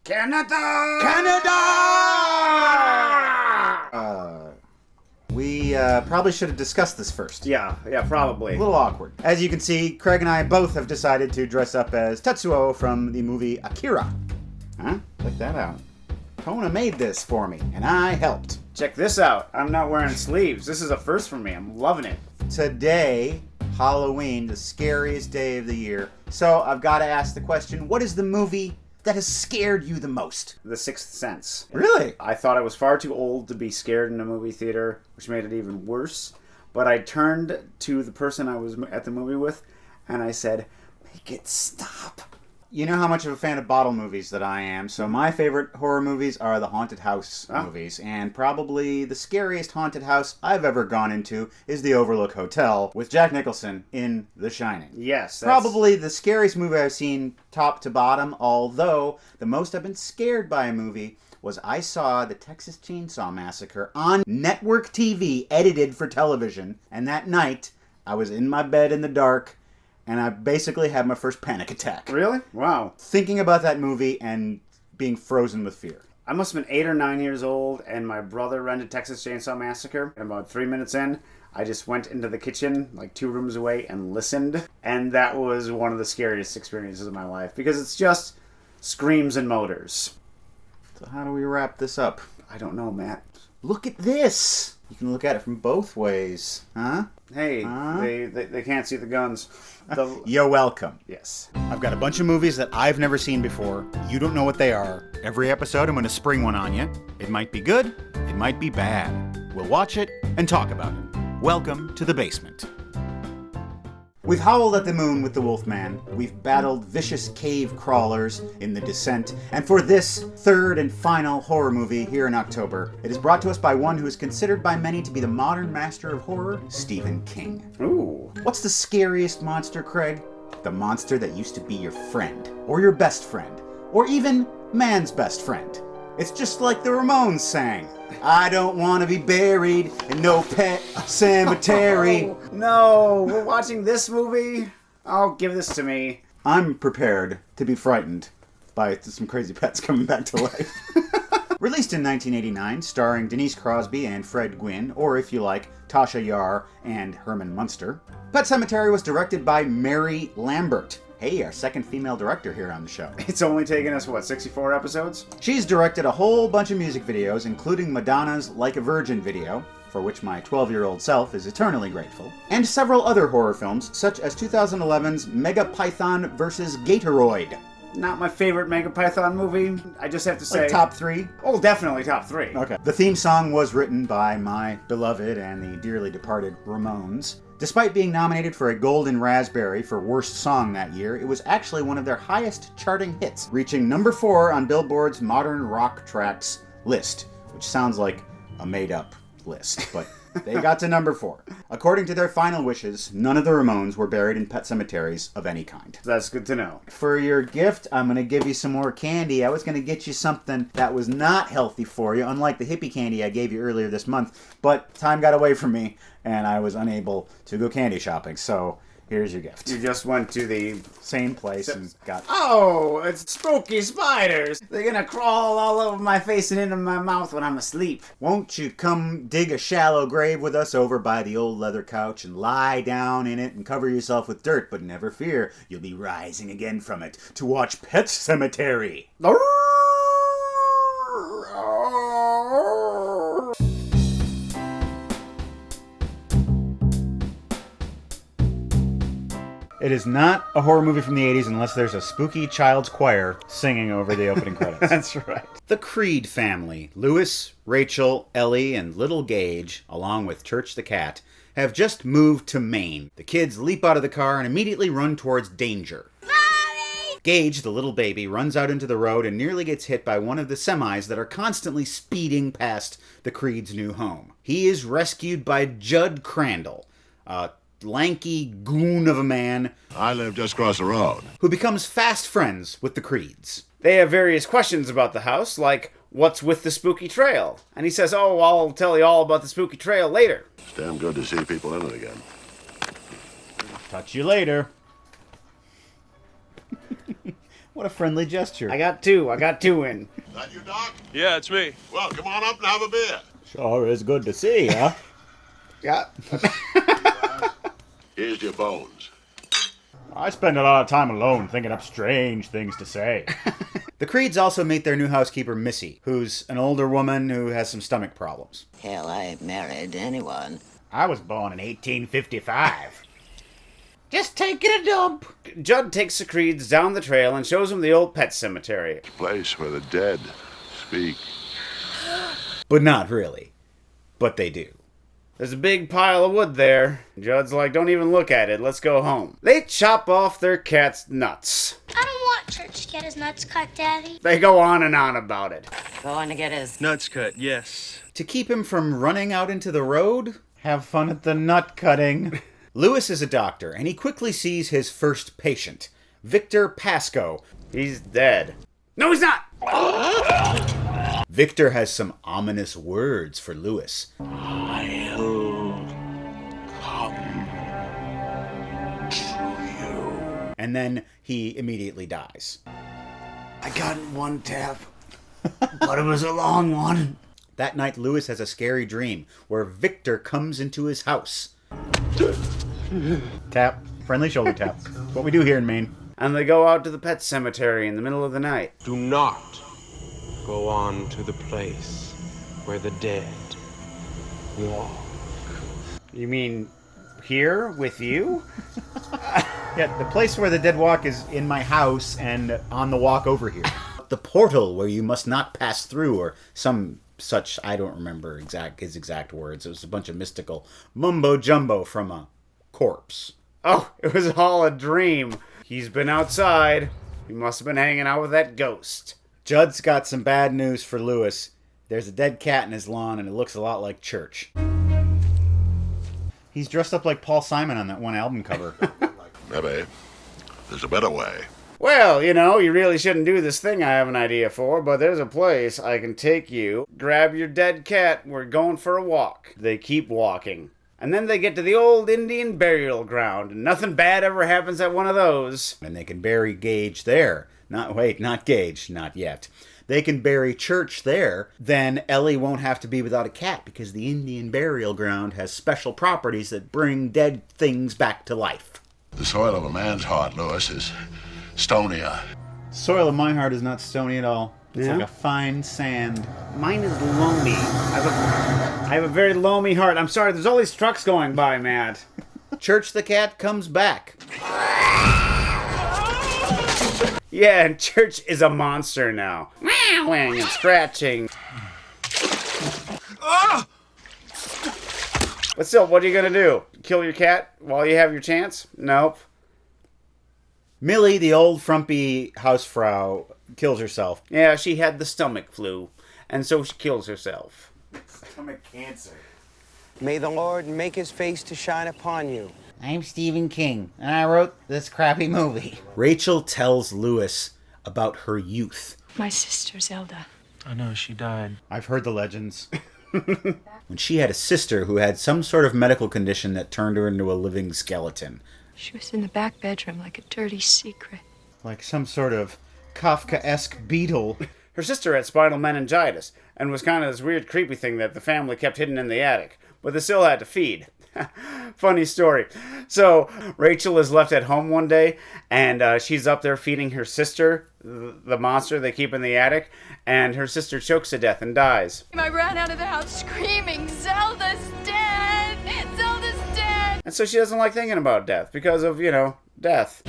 Canada! We probably should have discussed this first. Yeah, probably. A little awkward. As you can see, Craig and I both have decided to dress up as Tetsuo from the movie Akira. Huh? Check that out. Kona made this for me, and I helped. Check this out. I'm not wearing sleeves. This is a first for me. I'm loving it. Today, Halloween, the scariest day of the year. So I've got to ask the question, what is the movie that has scared you the most? The Sixth Sense. Really? I thought I was far too old to be scared in a movie theater, which made it even worse. But I turned to the person I was at the movie with, and I said, make it stop. You know how much of a fan of bottle movies that I am, so my favorite horror movies are the haunted house movies, and probably the scariest haunted house I've ever gone into is the Overlook Hotel with Jack Nicholson in The Shining. Yes. Probably the scariest movie I've seen top to bottom, although the most I've been scared by a movie was I saw the Texas Chainsaw Massacre on network TV, edited for television, and that night I was in my bed in the dark, and I basically had my first panic attack. Really? Wow. Thinking about that movie and being frozen with fear. I must have been 8 or 9 years old, and my brother rented Texas Chainsaw Massacre. And about 3 minutes in, I just went into the kitchen, like 2 rooms away, and listened. And that was one of the scariest experiences of my life, because it's just screams and motors. So how do we wrap this up? I don't know, Matt. Look at this! You can look at it from both ways. Huh? Hey, they can't see the guns. You're welcome. Yes. I've got a bunch of movies that I've never seen before. You don't know what they are. Every episode I'm going to spring one on you. It might be good, it might be bad. We'll watch it and talk about it. Welcome to the basement. We've howled at the moon with the Wolfman, we've battled vicious cave crawlers in The Descent, and for this third and final horror movie here in October, it is brought to us by one who is considered by many to be the modern master of horror, Stephen King. Ooh. What's the scariest monster, Craig? The monster that used to be your friend, or your best friend, or even man's best friend. It's just like the Ramones sang. I don't want to be buried in no pet cemetery. Oh, no, we're watching this movie? Oh, give this to me. I'm prepared to be frightened by some crazy pets coming back to life. Released in 1989, starring Denise Crosby and Fred Gwynne, or if you like, Tasha Yar and Herman Munster. Pet Sematary was directed by Mary Lambert. Hey, our second female director here on the show. It's only taken us, 64 episodes? She's directed a whole bunch of music videos, including Madonna's Like a Virgin video, for which my 12-year-old self is eternally grateful, and several other horror films, such as 2011's Mega Python vs. Gatoroid. Not my favorite Mega Python movie. I just have to say... Like top 3? Oh, definitely top 3. Okay. The theme song was written by my beloved and the dearly departed Ramones. Despite being nominated for a Golden Raspberry for Worst Song that year, it was actually one of their highest charting hits, reaching number 4 on Billboard's Modern Rock Tracks list, which sounds like a made-up list, but they got to number 4. According to their final wishes, none of the Ramones were buried in pet cemeteries of any kind. That's good to know. For your gift, I'm going to give you some more candy. I was going to get you something that was not healthy for you, unlike the hippie candy I gave you earlier this month, but time got away from me, and I was unable to go candy shopping, so here's your gift. You just went to the same place and got... Oh, it's spooky spiders! They're gonna crawl all over my face and into my mouth when I'm asleep. Won't you come dig a shallow grave with us over by the old leather couch and lie down in it and cover yourself with dirt, but never fear, you'll be rising again from it to watch Pet Sematary. It is not a horror movie from the 80s unless there's a spooky child's choir singing over the opening credits. That's right. The Creed family, Louis, Rachel, Ellie, and little Gage, along with Church the cat, have just moved to Maine. The kids leap out of the car and immediately run towards danger. Mommy! Gage, the little baby, runs out into the road and nearly gets hit by one of the semis that are constantly speeding past the Creed's new home. He is rescued by Judd Crandall, lanky goon of a man. I live just across the road. Who becomes fast friends with the Creeds. They have various questions about the house, like, what's with the spooky trail? And he says, oh, I'll tell you all about the spooky trail later. It's damn good to see people in it again. Touch you later. What a friendly gesture. I got two in. That you, Doc? Yeah, it's me. Well, come on up and have a beer. Sure is good to see ya. Yeah. Here's your bones. I spend a lot of time alone thinking up strange things to say. The Creeds also meet their new housekeeper, Missy, who's an older woman who has some stomach problems. Hell, I ain't married anyone. I was born in 1855. Just taking a dump. Judd takes the Creeds down the trail and shows them the old Pet Sematary. Place where the dead speak. But not really. But they do. There's a big pile of wood there. Judd's like, don't even look at it, let's go home. They chop off their cat's nuts. I don't want Church to get his nuts cut, Daddy. They go on and on about it. Going to get his... Nuts cut, yes. To keep him from running out into the road, have fun at the nut cutting. Lewis is a doctor, and he quickly sees his first patient, Victor Pascoe. He's dead. No, he's not! Victor has some ominous words for Lewis. And then he immediately dies. I got one tap, but it was a long one. That night, Lewis has a scary dream where Victor comes into his house. Tap. Friendly shoulder tap. What we do here in Maine. And they go out to the Pet Sematary in the middle of the night. Do not go on to the place where the dead walk. You mean here with you? Yeah, the place where the dead walk is in my house and on the walk over here. The portal where you must not pass through, or some such, I don't remember his exact words. It was a bunch of mystical mumbo-jumbo from a corpse. Oh, it was all a dream. He's been outside. He must have been hanging out with that ghost. Judd's got some bad news for Lewis. There's a dead cat in his lawn, and it looks a lot like church. He's dressed up like Paul Simon on that one album cover. Maybe there's a better way. Well, you know, you really shouldn't do this thing I have an idea for, but there's a place I can take you. Grab your dead cat, we're going for a walk. They keep walking. And then they get to the old Indian burial ground, and nothing bad ever happens at one of those. And they can bury Gage there. Not Gage, not yet. They can bury Church there. Then Ellie won't have to be without a cat, because the Indian burial ground has special properties that bring dead things back to life. The soil of a man's heart, Lewis, is stonier. The soil of my heart is not stony at all. It's Yeah? like a fine sand. Mine is loamy. I have a very loamy heart. I'm sorry, there's all these trucks going by, Matt. Church the cat comes back. Yeah, and Church is a monster now. Meowing and scratching. But still, what are you gonna do? Kill your cat while you have your chance? Nope. Millie, the old frumpy housefrau, kills herself. Yeah, she had the stomach flu, and so she kills herself. Stomach cancer. May the Lord make his face to shine upon you. I'm Stephen King, and I wrote this crappy movie. Rachel tells Lewis about her youth. My sister, Zelda. I know, she died. I've heard the legends. When she had a sister who had some sort of medical condition that turned her into a living skeleton. She was in the back bedroom like a dirty secret. Like some sort of Kafkaesque beetle. Her sister had spinal meningitis, and was kind of this weird creepy thing that the family kept hidden in the attic, but they still had to feed. Funny story. So, Rachel is left at home one day, and she's up there feeding her sister, the monster they keep in the attic, and her sister chokes to death and dies. I ran out of the house screaming, Zelda's dead! Zelda's dead! And so she doesn't like thinking about death, because of, death.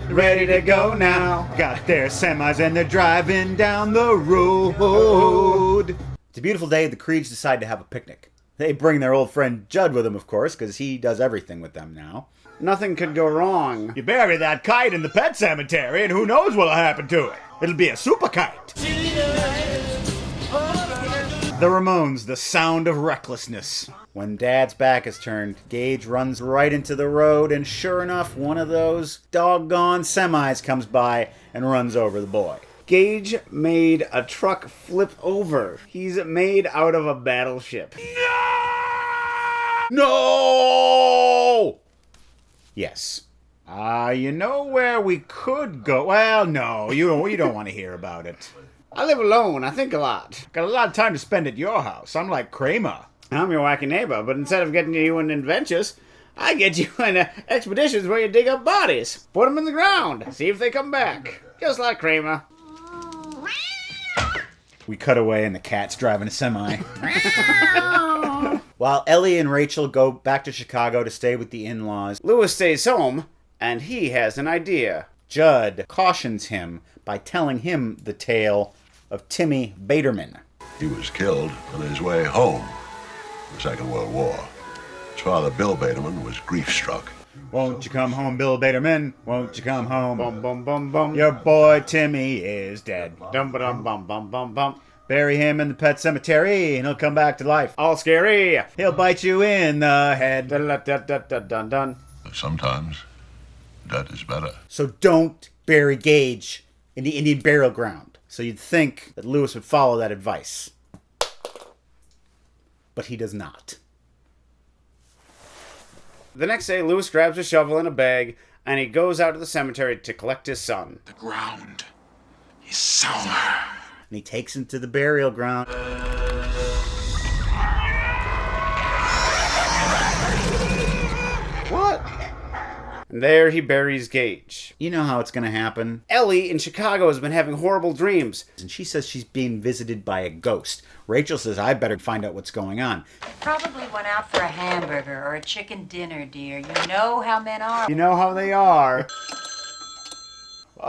Ready to go now. Got their semis and they're driving down the road. It's a beautiful day. The Creeds decide to have a picnic. They bring their old friend Judd with them, of course, because he does everything with them now. Nothing could go wrong. You bury that kite in the Pet Sematary, and who knows what'll happen to it. It'll be a super kite. The Ramones, the sound of recklessness. When Dad's back is turned, Gage runs right into the road, and sure enough, one of those doggone semis comes by and runs over the boy. Gage made a truck flip over. He's made out of a battleship. No! Yes. You know where we could go? Well, no, you don't want to hear about it. I live alone. I think a lot. Got a lot of time to spend at your house. I'm like Kramer. I'm your wacky neighbor, but instead of getting you in adventures, I get you in expeditions where you dig up bodies, put them in the ground, see if they come back. Just like Kramer. We cut away and the cat's driving a semi. While Ellie and Rachel go back to Chicago to stay with the in-laws, Lewis stays home, and he has an idea. Judd cautions him by telling him the tale of Timmy Baderman. He was killed on his way home in the Second World War. His father, Bill Baderman, was grief-struck. Won't you come home, Bill Baderman? Won't you come home? Bum bum bum bum. Your boy Timmy is dead. Dum ba dum bum bum bum bum. Bury him in the Pet Sematary and he'll come back to life. All scary. He'll bite you in the head. Dun dun dun dun dun dun. Sometimes that is better. So don't bury Gage in the Indian burial ground. So you'd think that Lewis would follow that advice. But he does not. The next day, Lewis grabs a shovel and a bag, and he goes out to the cemetery to collect his son. The ground is sour. And he takes him to the burial ground. What? And there he buries Gage. You know how it's going to happen. Ellie in Chicago has been having horrible dreams. And she says she's being visited by a ghost. Rachel says, I better find out what's going on. Probably went out for a hamburger or a chicken dinner, dear. You know how men are. You know how they are.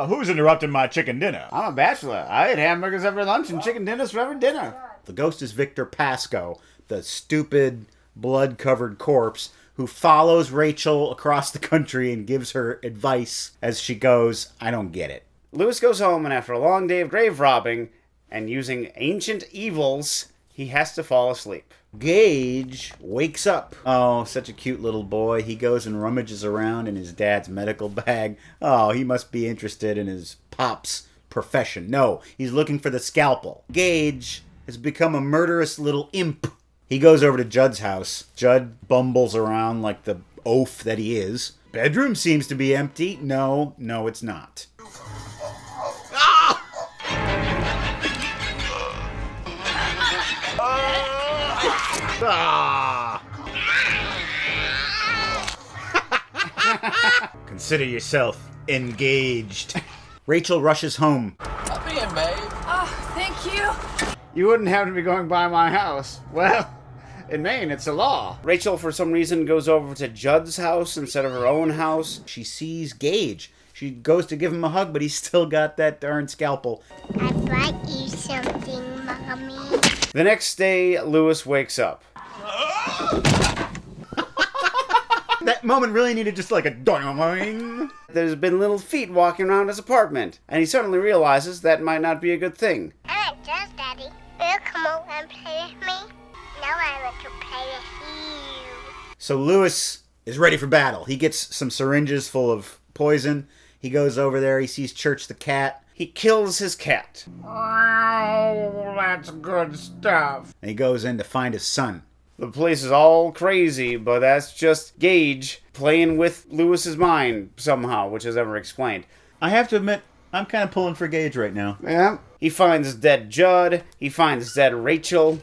Who's interrupting my chicken dinner? I'm a bachelor. I eat hamburgers every lunch and chicken dinners for every dinner. The ghost is Victor Pascoe, the stupid, blood-covered corpse who follows Rachel across the country and gives her advice as she goes. I don't get it. Lewis goes home, and after a long day of grave robbing and using ancient evils, he has to fall asleep. Gage wakes up. Oh, such a cute little boy. He goes and rummages around in his dad's medical bag. Oh, he must be interested in his pop's profession. No, he's looking for the scalpel. Gage has become a murderous little imp. He goes over to Judd's house. Judd bumbles around like the oaf that he is. Bedroom seems to be empty. No, it's not. Consider yourself engaged. Rachel rushes home. I'll be in, babe. Oh, thank you. You wouldn't happen to be going by my house. Well, in Maine, it's a law. Rachel, for some reason, goes over to Judd's house instead of her own house. She sees Gage. She goes to give him a hug, but he's still got that darn scalpel. I brought you something, Mommy. The next day, Lewis wakes up. That moment really needed just like a doing. There's been little feet walking around his apartment, and he suddenly realizes that might not be a good thing. Alright, just Daddy. Will you come over and play with me? Now I want to play with you. So Lewis is ready for battle. He gets some syringes full of poison. He goes over there. He sees Church the cat. He kills his cat. Oh, that's good stuff. And he goes in to find his son. The place is all crazy, but that's just Gage playing with Lewis's mind somehow, which is never explained. I have to admit, I'm kind of pulling for Gage right now. Yeah. He finds dead Judd. He finds dead Rachel.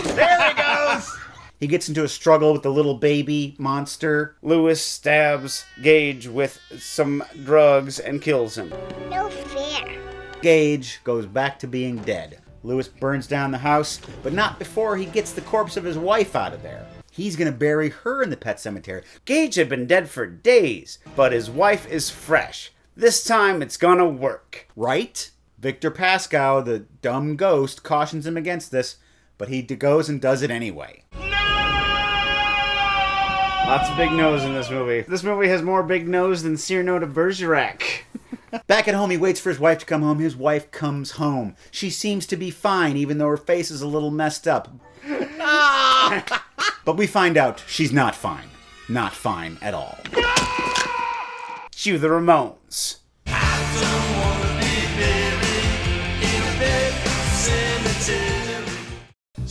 There he goes! He gets into a struggle with the little baby monster. Lewis stabs Gage with some drugs and kills him. No fair. Gage goes back to being dead. Lewis burns down the house, but not before he gets the corpse of his wife out of there. He's going to bury her in the Pet Sematary. Gage had been dead for days, but his wife is fresh. This time it's gonna work. Right? Victor Pascoe, the dumb ghost, cautions him against this, but he goes and does it anyway. Lots of big nose in this movie. This movie has more big nose than Cyrano de Bergerac. Back at home, he waits for his wife to come home. His wife comes home. She seems to be fine, even though her face is a little messed up. But we find out she's not fine. Not fine at all. Cue the Ramones.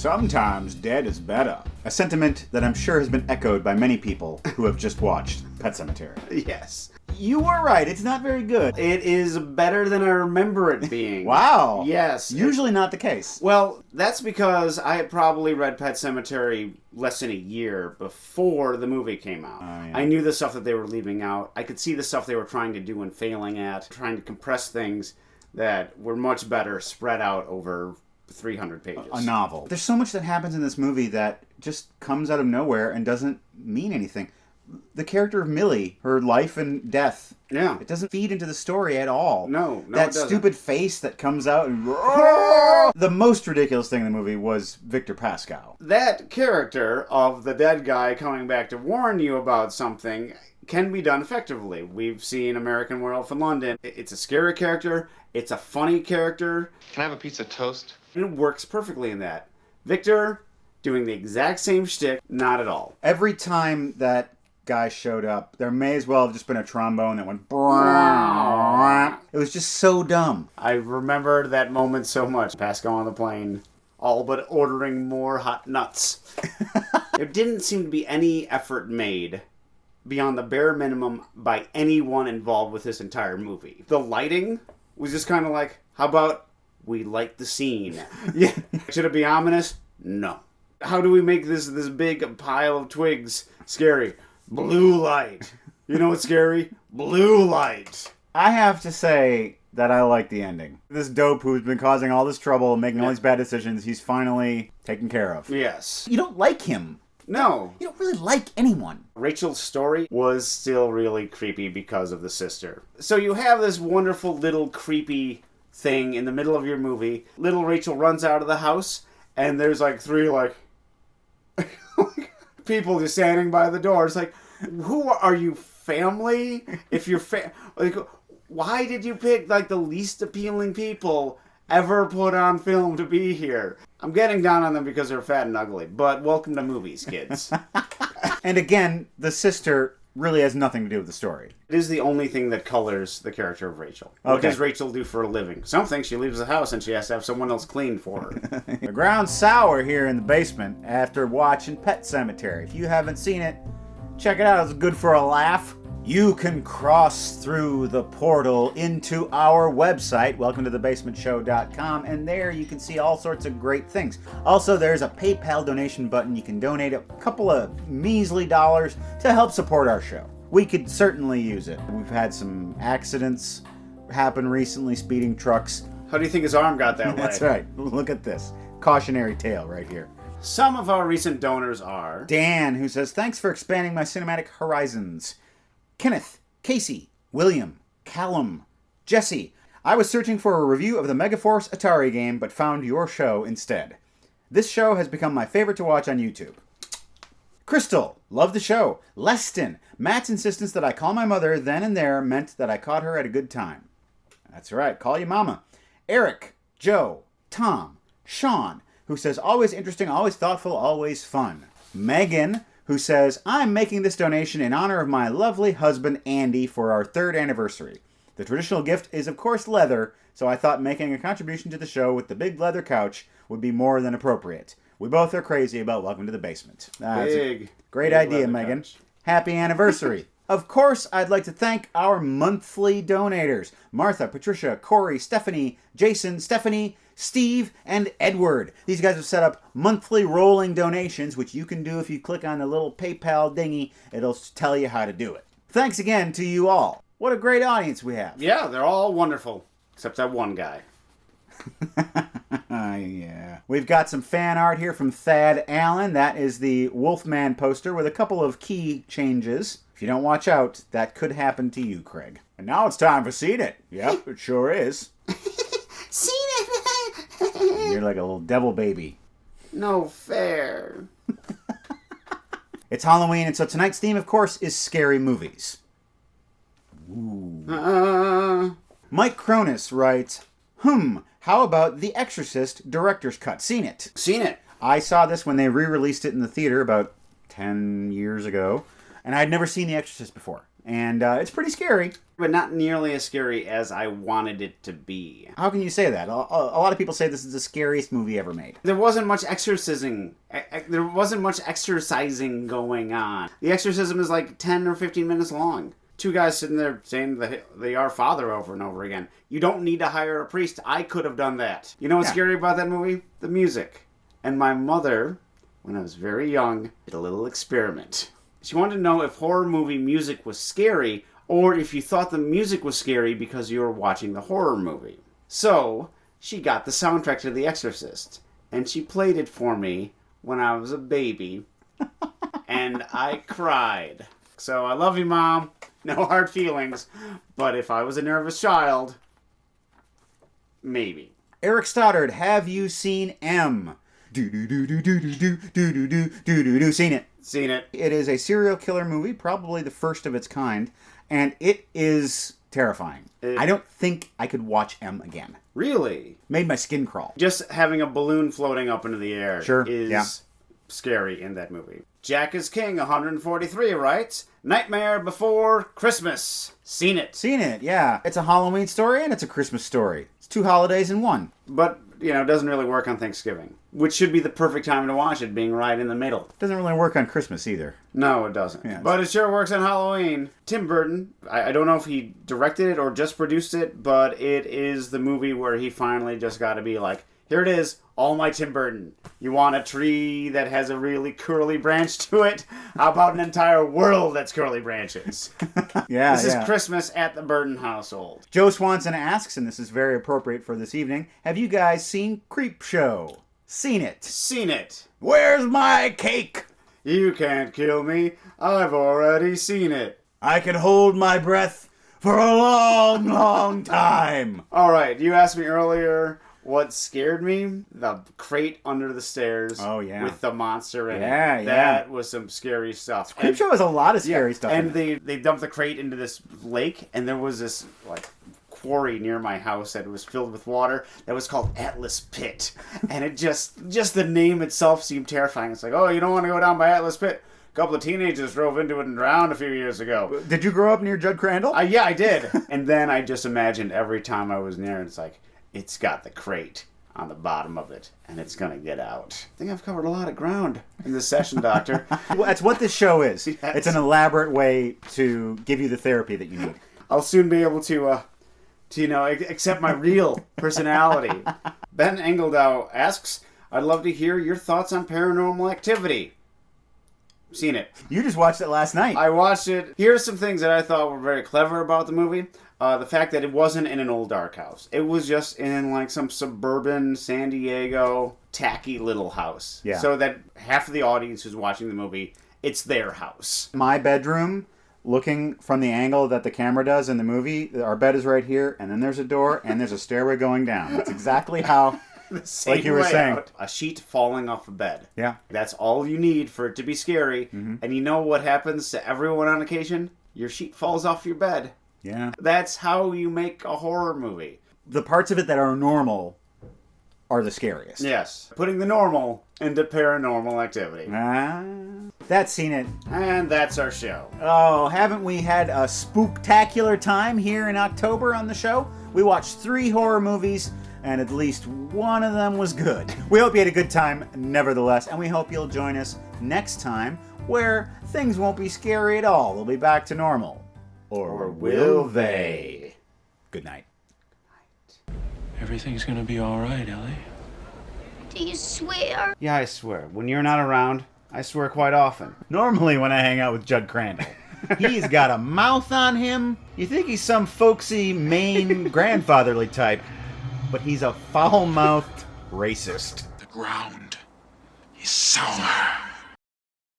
Sometimes dead is better. A sentiment that I'm sure has been echoed by many people who have just watched Pet Sematary. Yes. You were right, it's not very good. It is better than I remember it being. Wow. Yes. Usually not the case. Well, that's because I had probably read Pet Sematary less than a year before the movie came out. Yeah. I knew the stuff that they were leaving out. I could see the stuff they were trying to do and failing at, trying to compress things that were much better spread out over 300 pages. A novel. There's so much that happens in this movie that just comes out of nowhere and doesn't mean anything. The character of Millie, her life and death. Yeah. It doesn't feed into the story at all. No, that it doesn't. Stupid face that comes out and... The most ridiculous thing in the movie was Victor Pascal. That character of the dead guy coming back to warn you about something can be done effectively. We've seen American Werewolf in London. It's a scary character. It's a funny character. Can I have a piece of toast? And it works perfectly in that. Victor doing the exact same shtick, not at all. Every time that guy showed up, there may as well have just been a trombone that went... It was just so dumb. I remember that moment so much. Pascal on the plane, all but ordering more hot nuts. There didn't seem to be any effort made beyond the bare minimum by anyone involved with this entire movie. The lighting was just kind of like, how about we light the scene? Yeah. Should it be ominous? No. How do we make this big pile of twigs scary? Blue light. You know what's scary? Blue light. I have to say that I like the ending. This dope who's been causing all this trouble and making all these bad decisions, he's finally taken care of. Yes. You don't like him. No. You don't really like anyone. Rachel's story was still really creepy because of the sister. So you have this wonderful little creepy thing in the middle of your movie. Little Rachel runs out of the house, and there's like three people just standing by the door. It's like, who are you, family? If you're why did you pick like the least appealing people ever put on film to be here? I'm getting down on them because they're fat and ugly, but welcome to movies, kids. And again, the sister really has nothing to do with the story. It is the only thing that colors the character of Rachel. Okay. What does Rachel do for a living? Something. She leaves the house and she has to have someone else clean for her. The ground's sour here in the basement after watching Pet Sematary. If you haven't seen it, check it out. It's good for a laugh. You can cross through the portal into our website, welcometothebasementshow.com, and there you can see all sorts of great things. Also, there's a PayPal donation button. You can donate a couple of measly dollars to help support our show. We could certainly use it. We've had some accidents happen recently, speeding trucks. How do you think his arm got that way? That's right. Look at this. Cautionary tale right here. Some of our recent donors are... Dan, who says, thanks for expanding my cinematic horizons. Kenneth, Casey, William, Callum, Jesse. I was searching for a review of the Megaforce Atari game, but found your show instead. This show has become my favorite to watch on YouTube. Crystal, love the show. Leston, Matt's insistence that I call my mother then and there meant that I caught her at a good time. That's right, call your mama. Eric, Joe, Tom, Sean, who says, always interesting, always thoughtful, always fun. Megan, who says, I'm making this donation in honor of my lovely husband, Andy, for our 3rd anniversary. The traditional gift is, of course, leather, so I thought making a contribution to the show with the big leather couch would be more than appropriate. We both are crazy about Welcome to the Basement. Great idea, Megan. Couch. Happy anniversary. Of course, I'd like to thank our monthly donators. Martha, Patricia, Corey, Stephanie, Jason, Stephanie, Steve, and Edward. These guys have set up monthly rolling donations, which you can do if you click on the little PayPal dingy. It'll tell you how to do it. Thanks again to you all. What a great audience we have. Yeah, they're all wonderful. Except that one guy. Yeah. We've got some fan art here from Thad Allen. That is the Wolfman poster with a couple of key changes. If you don't watch out, that could happen to you, Craig. And now it's time for Seen It. Yep, it sure is. Seen it! You're like a little devil baby. No fair. It's Halloween, and so tonight's theme, of course, is scary movies. Ooh. Mike Cronus writes, how about The Exorcist Director's Cut? Seen it? Seen it. I saw this when they re-released it in the theater about 10 years ago, and I'd never seen The Exorcist before. And it's pretty scary. But not nearly as scary as I wanted it to be. How can you say that? A lot of people say this is the scariest movie ever made. There wasn't much exorcising. There wasn't much exorcising going on. The exorcism is like 10 or 15 minutes long. Two guys sitting there saying the Our Father over and over again. You don't need to hire a priest. I could have done that. You know what's scary about that movie? The music. And my mother, when I was very young, did a little experiment. She wanted to know if horror movie music was scary, or if you thought the music was scary because you were watching the horror movie. So, she got the soundtrack to The Exorcist, and she played it for me when I was a baby, and I cried. So, I love you, Mom. No hard feelings. But if I was a nervous child, maybe. Eric Stoddard, have you seen M? Do. Seen it. Seen it. It is a serial killer movie, probably the first of its kind, and it is terrifying. I don't think I could watch M again. Really? Made my skin crawl. Just having a balloon floating up into the air is scary in that movie. Jack is King, 143, writes, Nightmare Before Christmas. Seen it. Seen it, yeah. It's a Halloween story and it's a Christmas story. It's 2 holidays in one. But, it doesn't really work on Thanksgiving, which should be the perfect time to watch it, being right in the middle. Doesn't really work on Christmas either. No, it doesn't. Yeah, but it sure works on Halloween. Tim Burton, I don't know if he directed it or just produced it, but it is the movie where he finally just got to be like, here it is, all my Tim Burton. You want a tree that has a really curly branch to it? How about an entire world that's curly branches? This is Christmas at the Burton household. Joe Swanson asks, and this is very appropriate for this evening, have you guys seen Creepshow? Seen it. Seen it. Where's my cake? You can't kill me. I've already seen it. I can hold my breath for a long, long time. All right, you asked me earlier what scared me? The crate under the stairs. Oh, yeah. With the monster in it. Yeah. That was some scary stuff. Creepshow has a lot of scary stuff and in it. they dumped the crate into this lake, and there was this, quarry near my house that was filled with water that was called Atlas Pit. And it just the name itself seemed terrifying. It's like, oh, you don't want to go down by Atlas Pit? A couple of teenagers drove into it and drowned a few years ago. Did you grow up near Judd Crandall? Yeah, I did. And then I just imagined every time I was near it, it's like, it's got the crate on the bottom of it, and it's going to get out. I think I've covered a lot of ground in this session, Doctor. Well, that's what this show is. Yes. It's an elaborate way to give you the therapy that you need. I'll soon be able to accept my real personality. Ben Engeldow asks, I'd love to hear your thoughts on Paranormal Activity. Seen it. You just watched it last night. I watched it. Here are some things that I thought were very clever about the movie. The fact that it wasn't in an old dark house. It was just in some suburban San Diego tacky little house. Yeah. So that half of the audience who's watching the movie, it's their house. My bedroom, looking from the angle that the camera does in the movie, our bed is right here, and then there's a door, and there's a stairway going down. That's exactly how, like you were saying. A sheet falling off a bed. Yeah. That's all you need for it to be scary. Mm-hmm. And you know what happens to everyone on occasion? Your sheet falls off your bed. Yeah. That's how you make a horror movie. The parts of it that are normal are the scariest. Yes. Putting the normal into Paranormal Activity. That's Seen It. And that's our show. Oh, haven't we had a spooktacular time here in October on the show? We watched 3 horror movies, and at least one of them was good. We hope you had a good time nevertheless, and we hope you'll join us next time where things won't be scary at all. They'll be back to normal. Or will they? Good night. Everything's gonna be alright, Ellie. Do you swear? Yeah, I swear. When you're not around, I swear quite often. Normally when I hang out with Judd Crandall, he's got a mouth on him. You think he's some folksy Maine grandfatherly type, but he's a foul-mouthed racist. The ground is sour.